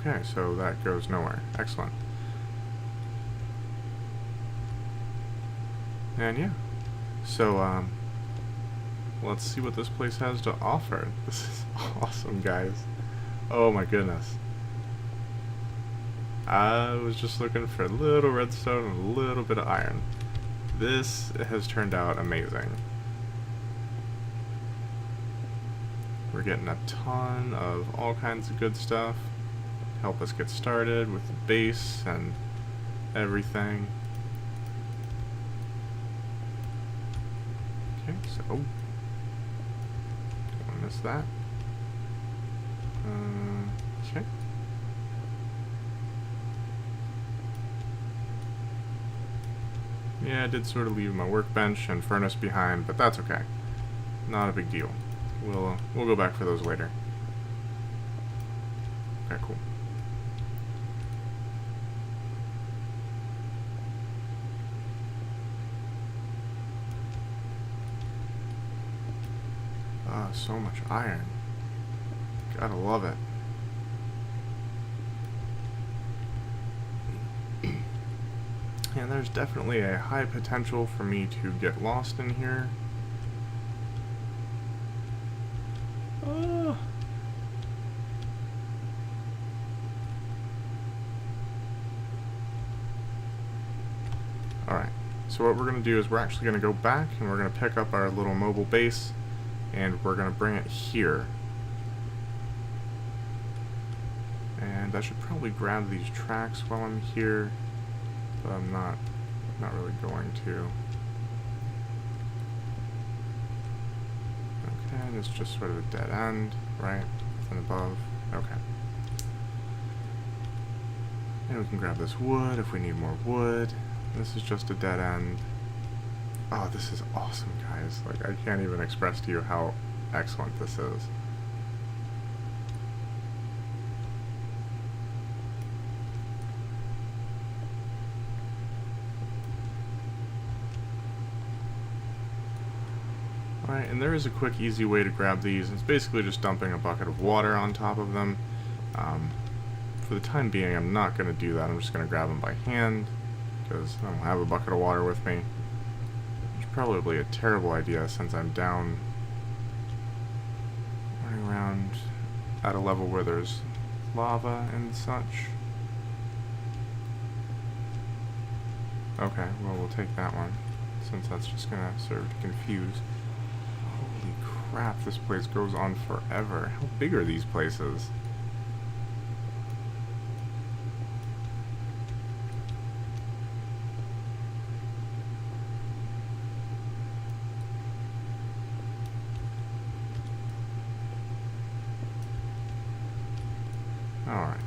Okay, so that goes nowhere. Excellent. And yeah. So, let's see what this place has to offer. This is awesome, guys. Oh my goodness. I was just looking for a little redstone and a little bit of iron. This has turned out amazing. We're getting a ton of all kinds of good stuff. Help us get started with the base and everything. Okay, so don't miss that. Okay. Yeah, I did sort of leave my workbench and furnace behind, but that's okay. Not a big deal. We'll go back for those later. Okay, cool. Ah, so much iron. Gotta love it. And there's definitely a high potential for me to get lost in here. Alright, so what we're going to do is we're actually going to go back and we're going to pick up our little mobile base and we're going to bring it here. And I should probably grab these tracks while I'm here, but I'm not really going to. Okay, and it's just sort of a dead end, right? And above. Okay. And we can grab this wood if we need more wood. This is just a dead end. Oh, this is awesome, guys. Like, I can't even express to you how excellent this is. Alright, and there is a quick, easy way to grab these. It's basically just dumping a bucket of water on top of them. For the time being, I'm not going to do that. I'm just going to grab them by hand, because I don't have a bucket of water with me. It's probably a terrible idea since I'm down running around at a level where there's lava and such. Okay, well, we'll take that one, since that's just going to serve to confuse. Holy crap, this place goes on forever. How big are these places? Alright.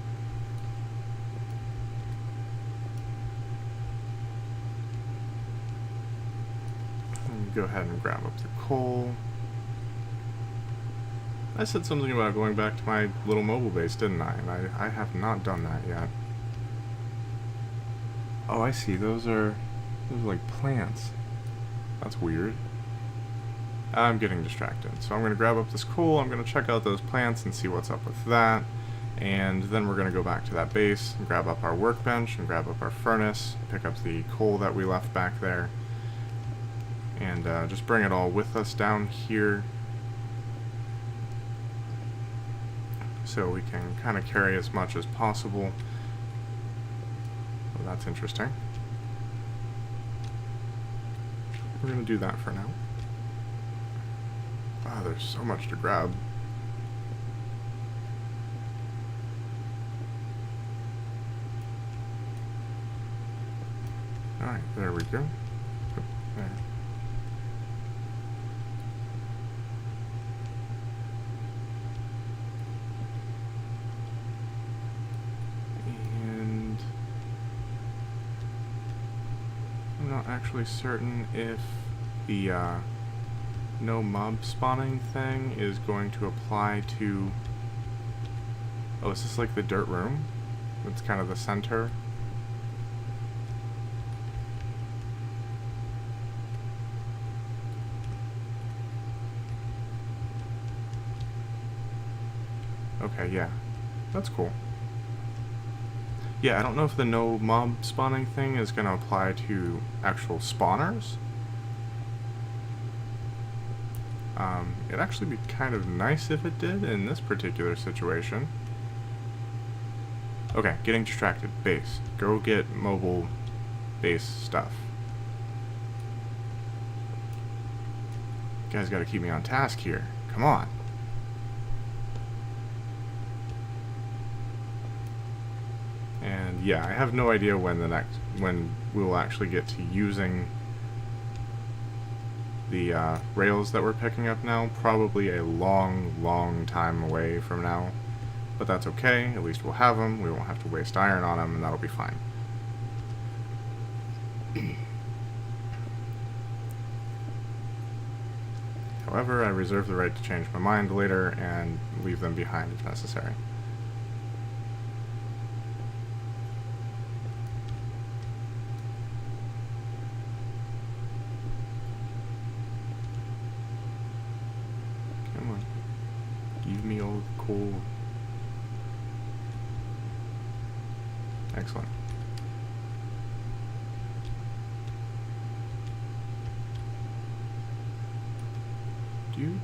Go ahead and grab up the coal. I said something about going back to my little mobile base, didn't I? And I have not done that yet. Oh, I see. Those are like plants. That's weird. I'm getting distracted. So I'm going to grab up this coal, I'm going to check out those plants and see what's up with that. And then we're going to go back to that base and grab up our workbench and grab up our furnace, pick up the coal that we left back there, and just bring it all with us down here so we can kind of carry as much as possible. Well, that's interesting. We're going to do that for now. Ah, there's so much to grab. Alright, there we go. There. And I'm not actually certain if the no mob spawning thing is going to apply to... Oh, is this like the dirt room? It's kind of the center. Okay, yeah. That's cool. Yeah, I don't know if the no mob spawning thing is going to apply to actual spawners. It'd actually be kind of nice if it did in this particular situation. Okay, getting distracted. Base. Go get mobile base stuff. You guys gotta keep me on task here. Come on. And yeah, I have no idea when we will actually get to using the rails that we're picking up now. Probably a long time away from now. But that's okay, at least we'll have them, we won't have to waste iron on them, and that'll be fine. However, I reserve the right to change my mind later and leave them behind if necessary. Come on. Give me all the coal. Excellent. Do.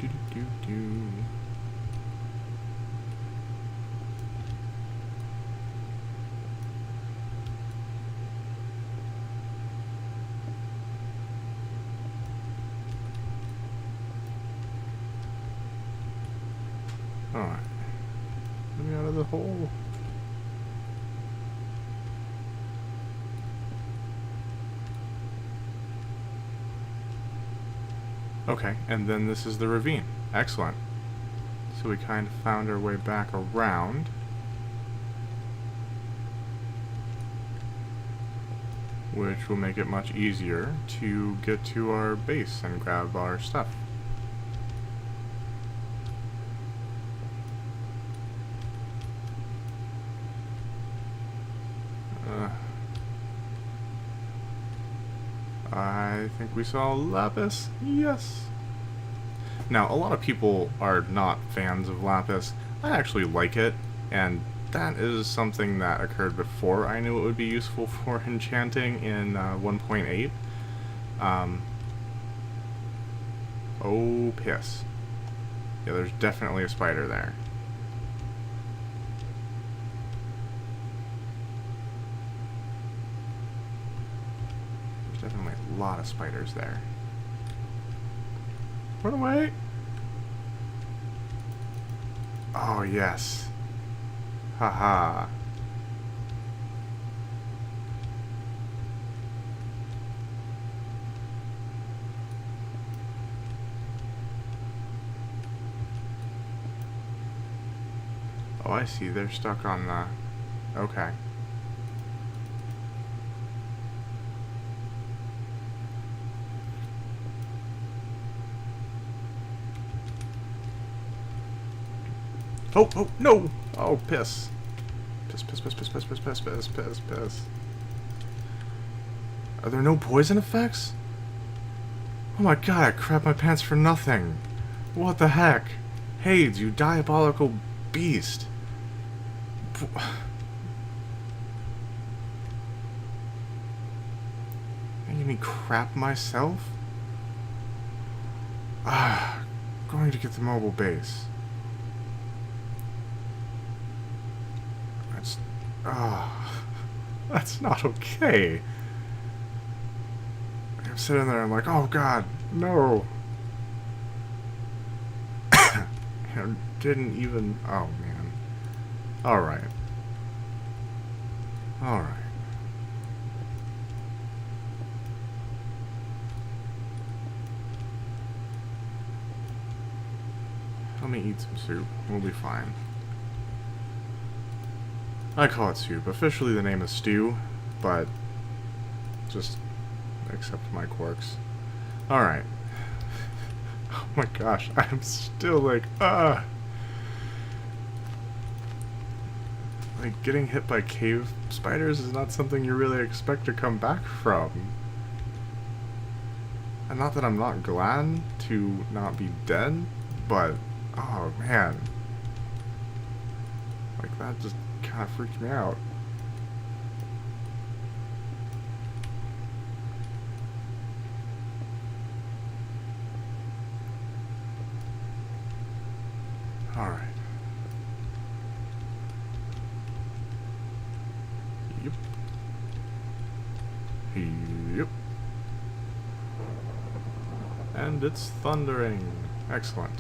Alright. Let me out of the hole. Okay, and then this is the ravine. Excellent. So we kind of found our way back around. Which will make it much easier to get to our base and grab our stuff. I think we saw lapis. Yes. Now, a lot of people are not fans of lapis. I actually like it, and that is something that occurred before I knew it would be useful for enchanting in 1.8. Oh, piss. Yeah, there's definitely a spider there. Definitely a lot of spiders there. Run away! Oh, yes. Haha. Oh, I see. They're stuck on the... Okay. Oh, oh, no! Oh, piss. Piss. Are there no poison effects? Oh my god, I crapped my pants for nothing. What the heck? Hades, you diabolical beast. Making me crap myself? Ah, going to get the mobile base. That's not okay. I'm sitting there, I'm like, oh god, no. I didn't even, oh man. Alright. Alright. Let me eat some soup. We'll be fine. I call it soup. Officially the name is stew, but just accept my quirks. Alright. Oh my gosh, I'm still like, Like, getting hit by cave spiders is not something you really expect to come back from. And not that I'm not glad to not be dead, but, oh man. Like, that just kind of freaked me out. Yep. Yep. And it's thundering. Excellent.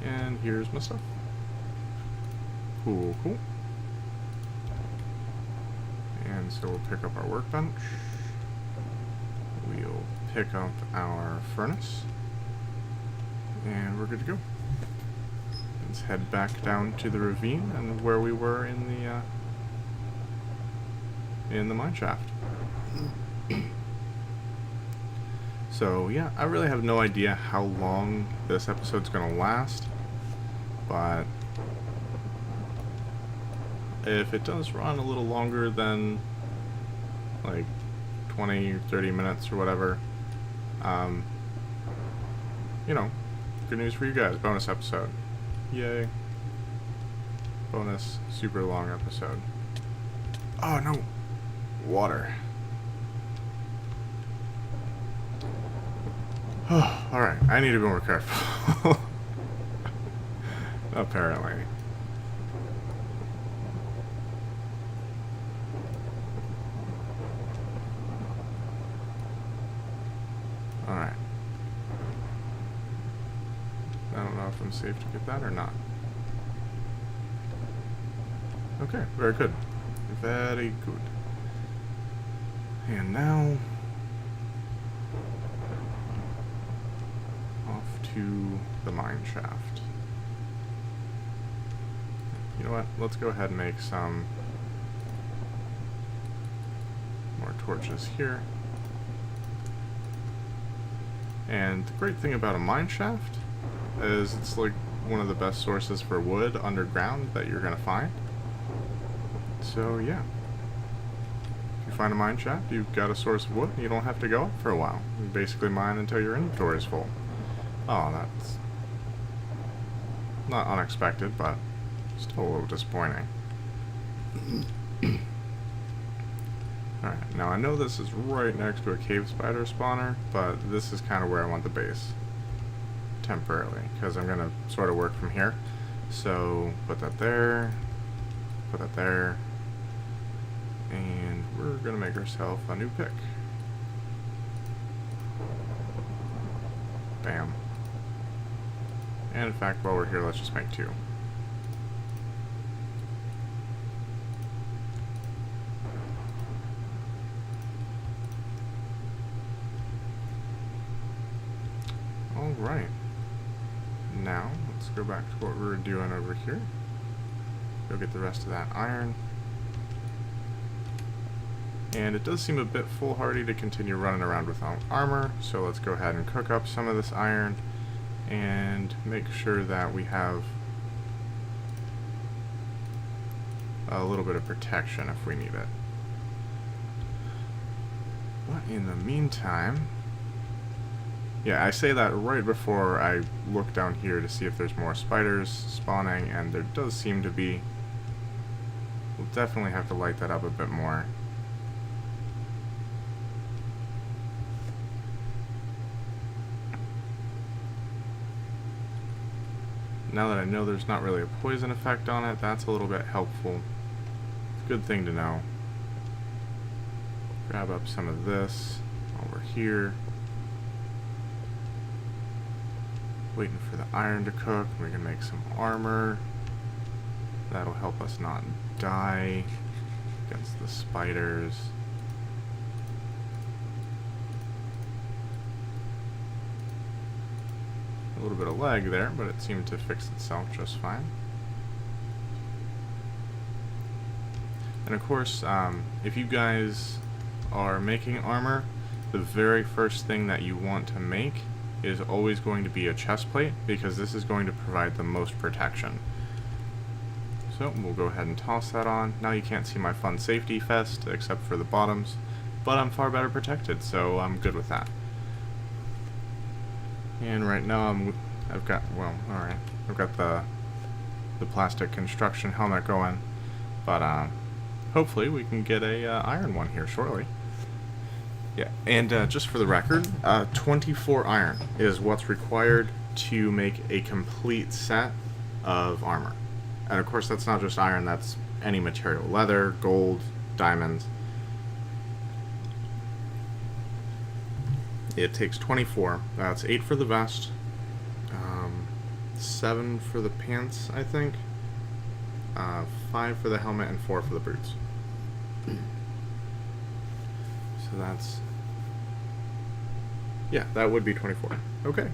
And here's my stuff. Cool, cool. And so we'll pick up our workbench. We'll pick up our furnace. And we're good to go. Let's head back down to the ravine and where we were in the mineshaft. So yeah, I really have no idea how long this episode's gonna last, but if it does run a little longer than like 20 or 30 minutes or whatever, you know, good news for you guys, bonus episode. Yay. Bonus super long episode. Oh no! Water. Alright, I need to be more careful. Apparently. Alright. I don't know if I'm safe to get that or not. Okay, very good. Very good. And now, off to the mineshaft. You know what? Let's go ahead and make some more torches here. And the great thing about a mineshaft is it's like one of the best sources for wood underground that you're gonna find. So yeah, if you find a mineshaft, you've got a source of wood, and you don't have to go up for a while. You basically mine until your inventory is full. Oh, that's not unexpected, but still a little disappointing. Alright, now I know this is right next to a cave spider spawner, but this is kind of where I want the base. Temporarily, because I'm going to sort of work from here. So, put that there, put that there, and we're going to make ourselves a new pick. Bam. And in fact, while we're here, let's just make two. Alright. Now, let's go back to what we were doing over here. Go get the rest of that iron. And it does seem a bit foolhardy to continue running around without armor, so let's go ahead and cook up some of this iron and make sure that we have a little bit of protection if we need it. But in the meantime, yeah, I say that right before I look down here to see if there's more spiders spawning, and there does seem to be. We'll definitely have to light that up a bit more. Now that I know there's not really a poison effect on it, that's a little bit helpful. Good thing to know. Grab up some of this over here. Waiting for the iron to cook. We can make some armor. That'll help us not die against the spiders. A little bit of lag there, but it seemed to fix itself just fine. And of course, if you guys are making armor, the very first thing that you want to make is always going to be a chest plate, because this is going to provide the most protection. So we'll go ahead and toss that on. Now you can't see my fun safety vest except for the bottoms, but I'm far better protected, so I'm good with that. And right now I've got the plastic construction helmet going, but hopefully we can get a iron one here shortly. Yeah, and just for the record, 24 iron is what's required to make a complete set of armor. And of course, that's not just iron, that's any material. Leather, gold, diamonds. It takes 24. That's 8 for the vest, 7 for the pants, I think, 5 for the helmet, and 4 for the boots. So that's... yeah, that would be 24. Okay.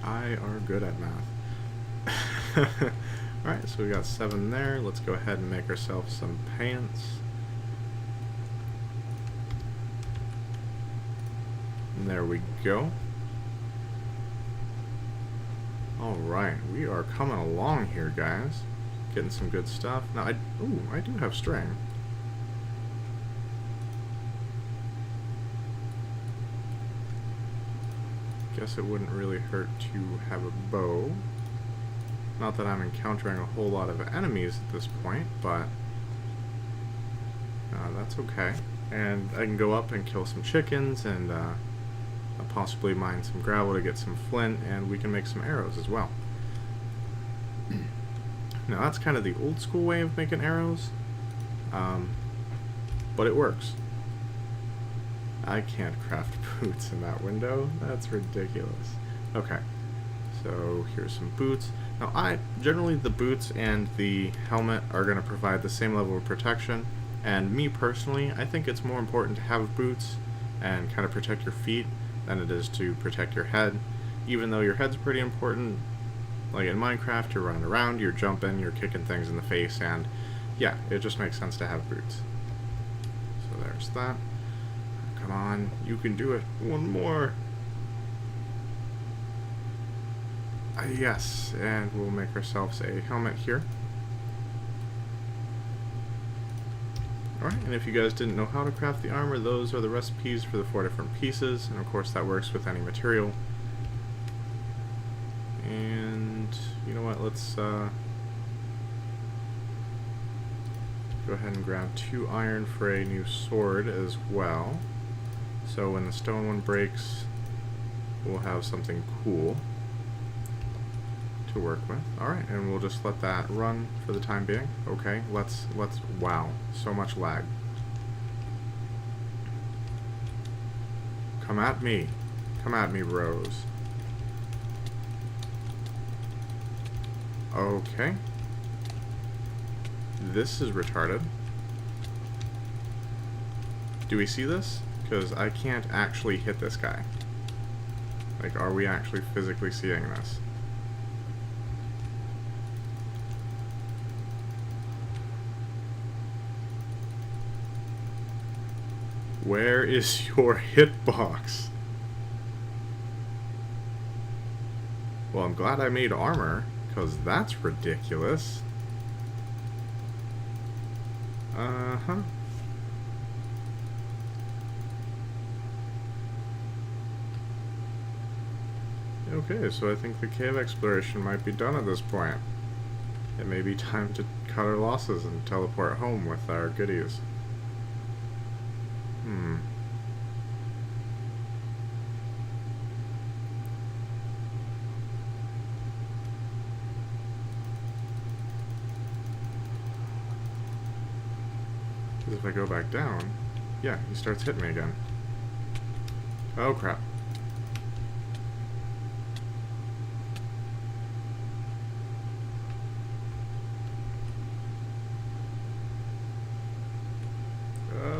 I are good at math. Alright, so we got 7 there. Let's go ahead and make ourselves some pants. And there we go. Alright, we are coming along here, guys. Getting some good stuff. Now, I do have string. Guess it wouldn't really hurt to have a bow. Not that I'm encountering a whole lot of enemies at this point, but that's okay. And I can go up and kill some chickens and possibly mine some gravel to get some flint, and we can make some arrows as well. Now that's kind of the old school way of making arrows, but it works. I can't craft boots in that window. That's ridiculous. Okay, so here's some boots. Now generally the boots and the helmet are going to provide the same level of protection, and me personally, I think it's more important to have boots and kind of protect your feet than it is to protect your head. Even though your head's pretty important, like in Minecraft, you're running around, you're jumping, you're kicking things in the face, and yeah, it just makes sense to have boots. So there's that. Come on, you can do it. One more. Yes, and we'll make ourselves a helmet here. Alright, and if you guys didn't know how to craft the armor, those are the recipes for the 4 different pieces, and of course that works with any material. And you know what, let's go ahead and grab 2 iron for a new sword as well. So when the stone one breaks, we'll have something cool to work with. Alright, and we'll just let that run for the time being. Okay, let's wow, so much lag. Come at me, bros. Okay, this is retarded. Do we see this? Because I can't actually hit this guy. Like, are we actually physically seeing this? Where is your hitbox? Well, I'm glad I made armor, because that's ridiculous. Uh-huh. Okay, so I think the cave exploration might be done at this point. It may be time to cut our losses and teleport home with our goodies. Because if I go back down, yeah, he starts hitting me again. Oh crap.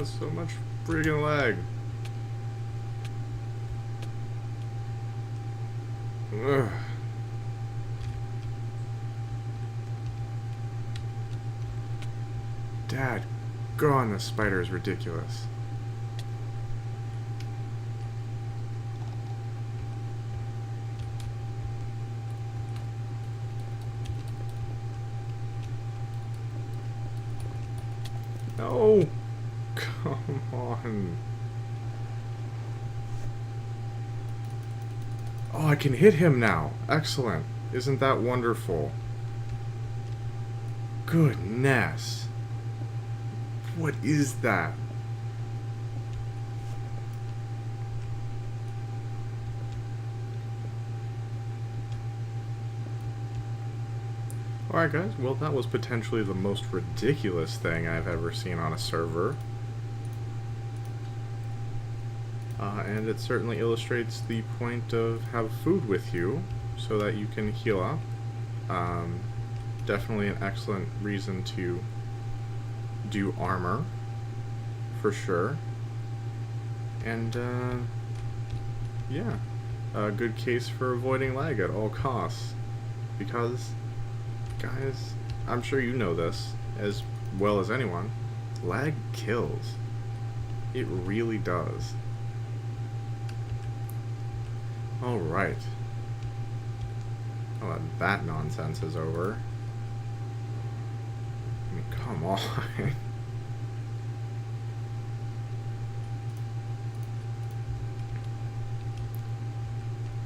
So much freaking lag. Ugh. Dad, gone, this spider is ridiculous. No! Come on. Oh, I can hit him now. Excellent. Isn't that wonderful? Goodness. What is that? Alright guys, well that was potentially the most ridiculous thing I've ever seen on a server. And it certainly illustrates the point of have food with you so that you can heal up. Definitely an excellent reason to do armor, for sure. And yeah, a good case for avoiding lag at all costs. Because, guys, I'm sure you know this as well as anyone, lag kills. It really does. Alright. Well, that nonsense is over. I mean, come on.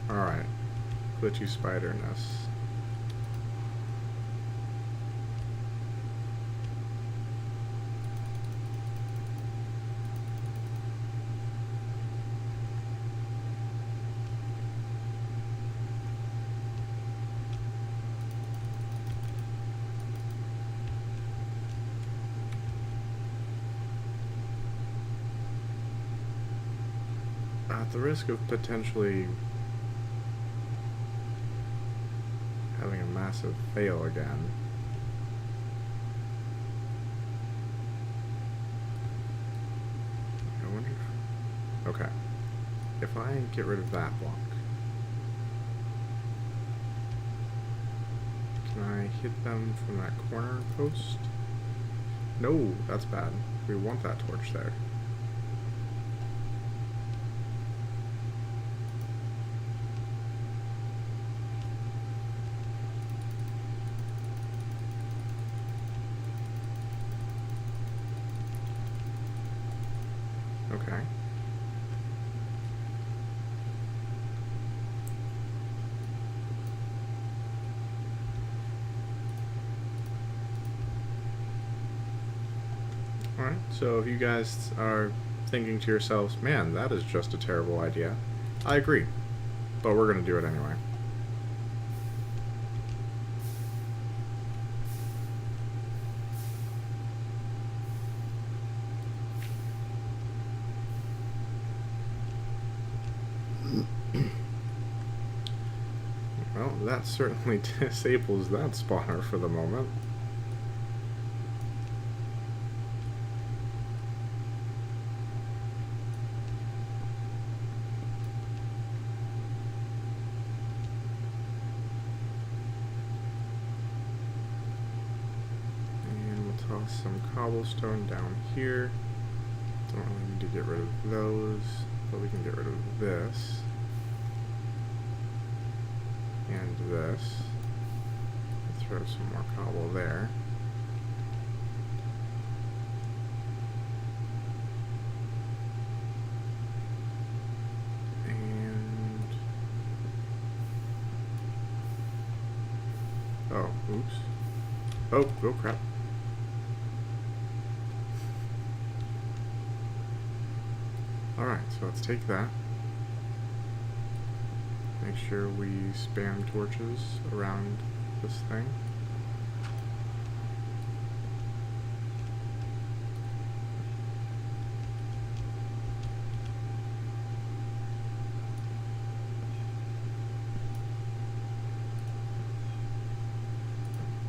Alright. Glitchy spiderness. At the risk of potentially having a massive fail again, I wonder if, okay, if I get rid of that block, can I hit them from that corner post? No, that's bad. We want that torch there. Okay. Alright, so if you guys are thinking to yourselves, man, that is just a terrible idea, I agree. But we're going to do it anyway. Well, that certainly disables that spawner for the moment. And we'll toss some cobblestone down here. Don't really need to get rid of those, but we can get rid of this. And this. Throw some more cobble there. And oh, oops. Oh crap. Alright, so let's take that. Make sure we spam torches around this thing.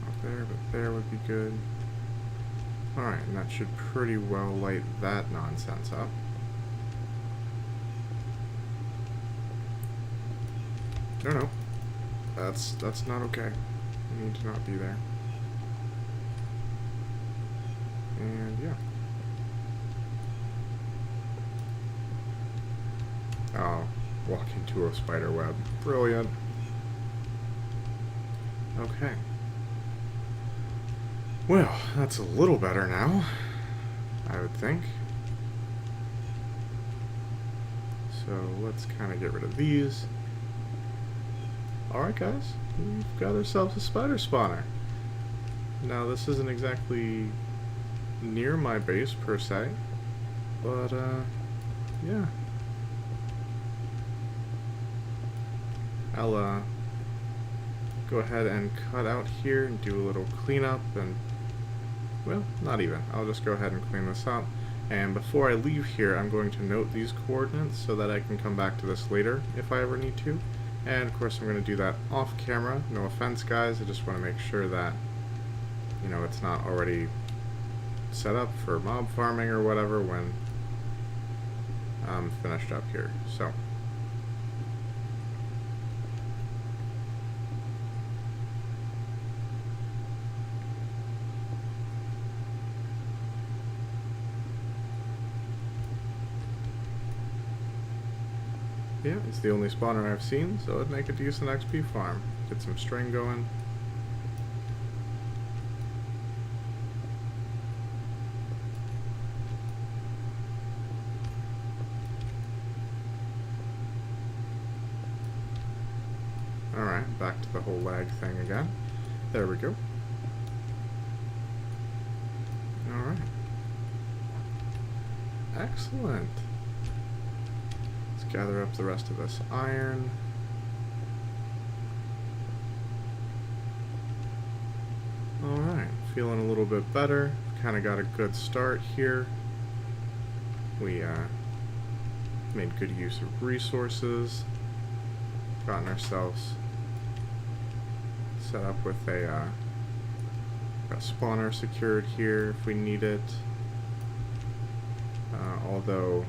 Up there, but there would be good. Alright, and that should pretty well light that nonsense up. No, that's not okay. I need to not be there. And yeah. Oh, walk into a spider web. Brilliant. Okay. Well, that's a little better now, I would think. So let's kind of get rid of these. Alright guys, we've got ourselves a spider spawner. Now this isn't exactly near my base per se, but yeah. go ahead and cut out here and do a little cleanup, and well, not even. I'll just go ahead and clean this up. And before I leave here, I'm going to note these coordinates so that I can come back to this later if I ever need to. And of course I'm going to do that off camera. No offense, guys, I just want to make sure that, you know, it's not already set up for mob farming or whatever when I'm finished up here. So yeah, it's the only spawner I've seen, so it'd make a decent XP farm. Get some string going. Alright, back to the whole lag thing again. There we go. Alright. Excellent. Let's gather up the rest of this iron. Alright, feeling a little bit better. Kind of got a good start here. We made good use of resources. Gotten ourselves set up with a spawner secured here if we need it. Although,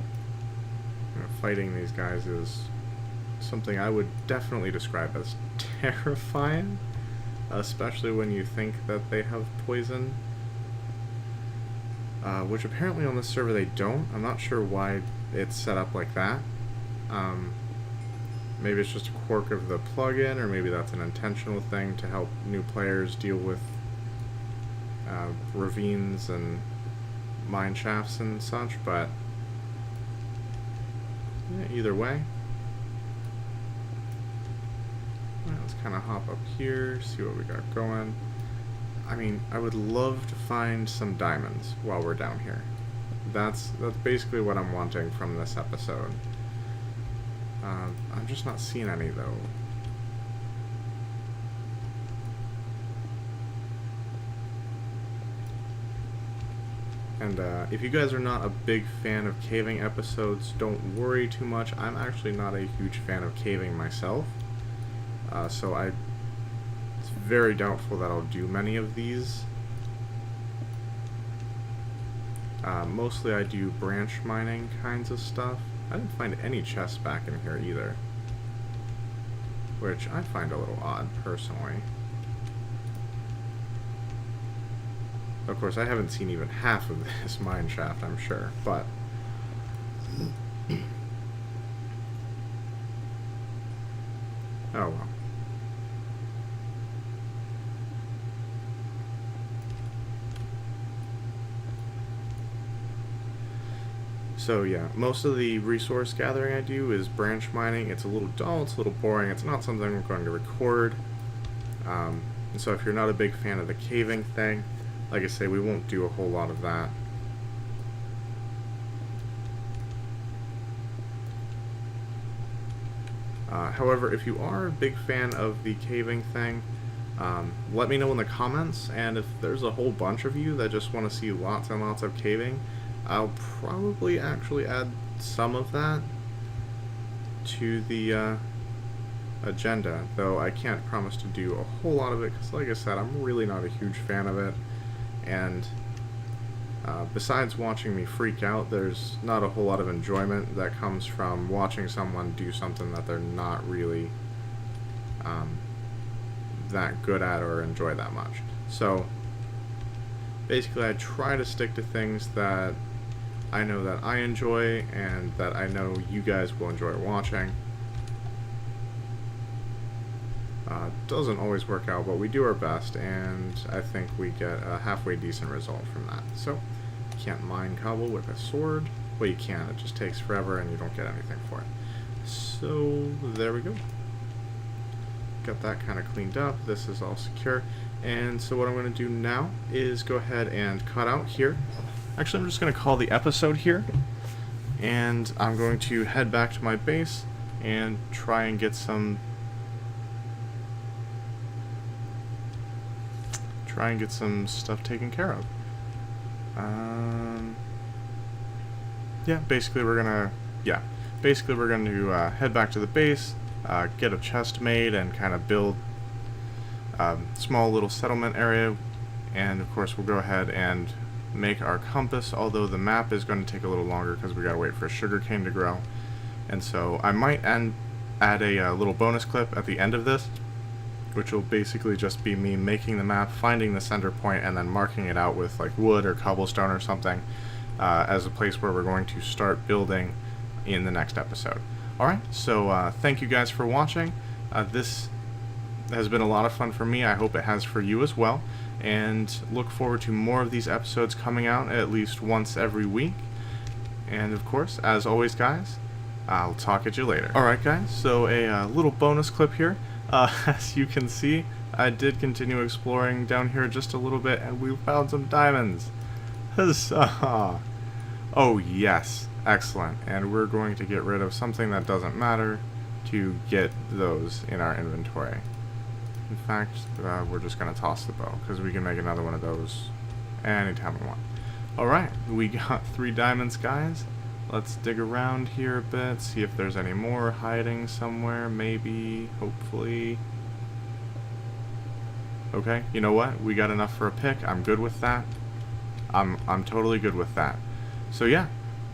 you know, fighting these guys is something I would definitely describe as terrifying, especially when you think that they have poison, which apparently on this server they don't. I'm not sure why it's set up like that. Maybe it's just a quirk of the plugin, or maybe that's an intentional thing to help new players deal with ravines and mineshafts and such, but yeah, either way. Right, let's kind of hop up here, see what we got going. I mean, I would love to find some diamonds while we're down here. That's basically what I'm wanting from this episode. I'm just not seeing any, though. And if you guys are not a big fan of caving episodes, don't worry too much. I'm actually not a huge fan of caving myself. So it's very doubtful that I'll do many of these. Mostly I do branch mining kinds of stuff. I didn't find any chests back in here either, which I find a little odd, personally. Of course, I haven't seen even half of this mine shaft, I'm sure, but oh well. So yeah, most of the resource gathering I do is branch mining. It's a little dull, it's a little boring, it's not something I'm going to record. And so if you're not a big fan of the caving thing, like I say, we won't do a whole lot of that. However, if you are a big fan of the caving thing, let me know in the comments, and if there's a whole bunch of you that just want to see lots and lots of caving, I'll probably actually add some of that to the agenda, though I can't promise to do a whole lot of it, because like I said, I'm really not a huge fan of it, and besides watching me freak out, there's not a whole lot of enjoyment that comes from watching someone do something that they're not really that good at or enjoy that much. So basically I try to stick to things that I know that I enjoy and that I know you guys will enjoy watching. Doesn't always work out, but we do our best, and I think we get a halfway decent result from that. So, you can't mine cobble with a sword. Well, you can, it just takes forever and you don't get anything for it. So, there we go. Got that kind of cleaned up. This is all secure. And so what I'm going to do now is go ahead and cut out here. Actually, I'm just going to call the episode here, and I'm going to head back to my base and try and get some try and get some stuff taken care of. Yeah, basically we're gonna head back to the base, get a chest made, and kind of build a small little settlement area. And of course we'll go ahead and make our compass, although the map is going to take a little longer because we gotta wait for sugarcane to grow. And so I might add a little bonus clip at the end of this, which will basically just be me making the map, finding the center point, and then marking it out with like wood or cobblestone or something as a place where we're going to start building in the next episode. Alright, so thank you guys for watching. This has been a lot of fun for me. I hope it has for you as well, and look forward to more of these episodes coming out at least once every week. And of course, as always guys, I'll talk at you later. Alright guys, so a little bonus clip here. As you can see, I did continue exploring down here just a little bit, and we found some diamonds. Huzzah! Oh yes, excellent. And we're going to get rid of something that doesn't matter to get those in our inventory. In fact, we're just going to toss the bow, because we can make another one of those anytime we want. Alright, we got 3 diamonds, guys. Let's dig around here a bit, see if there's any more hiding somewhere, maybe, hopefully. Okay, you know what? We got enough for a pick. I'm good with that. I'm totally good with that. So yeah,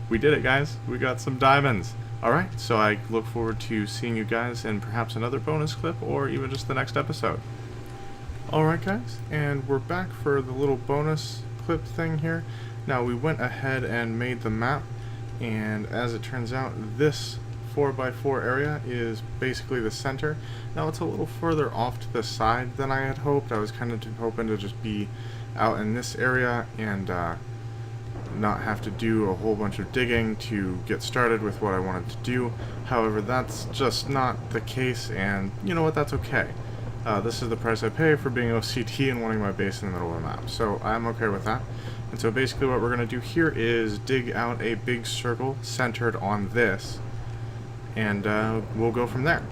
we did it, guys. We got some diamonds. Alright, so I look forward to seeing you guys in perhaps another bonus clip, or even just the next episode. Alright guys, and we're back for the little bonus clip thing here. Now we went ahead and made the map, and as it turns out, this 4x4 area is basically the center. Now it's a little further off to the side than I had hoped. I was kind of hoping to just be out in this area and not have to do a whole bunch of digging to get started with what I wanted to do. However, that's just not the case, and you know what, that's okay. This is the price I pay for being OCD and wanting my base in the middle of the map, so I'm okay with that. And so basically what we're going to do here is dig out a big circle centered on this, and we'll go from there.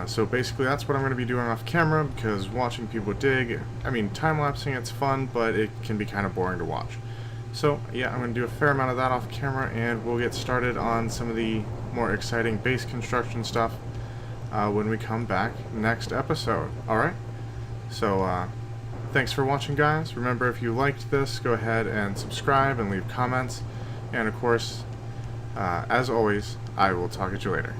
So basically that's what I'm going to be doing off camera, because watching people dig, I mean, time-lapsing it's fun, but it can be kind of boring to watch. So yeah, I'm going to do a fair amount of that off camera, and we'll get started on some of the more exciting base construction stuff when we come back next episode. Alright? So thanks for watching, guys. Remember, if you liked this, go ahead and subscribe and leave comments. And of course, as always, I will talk at you later.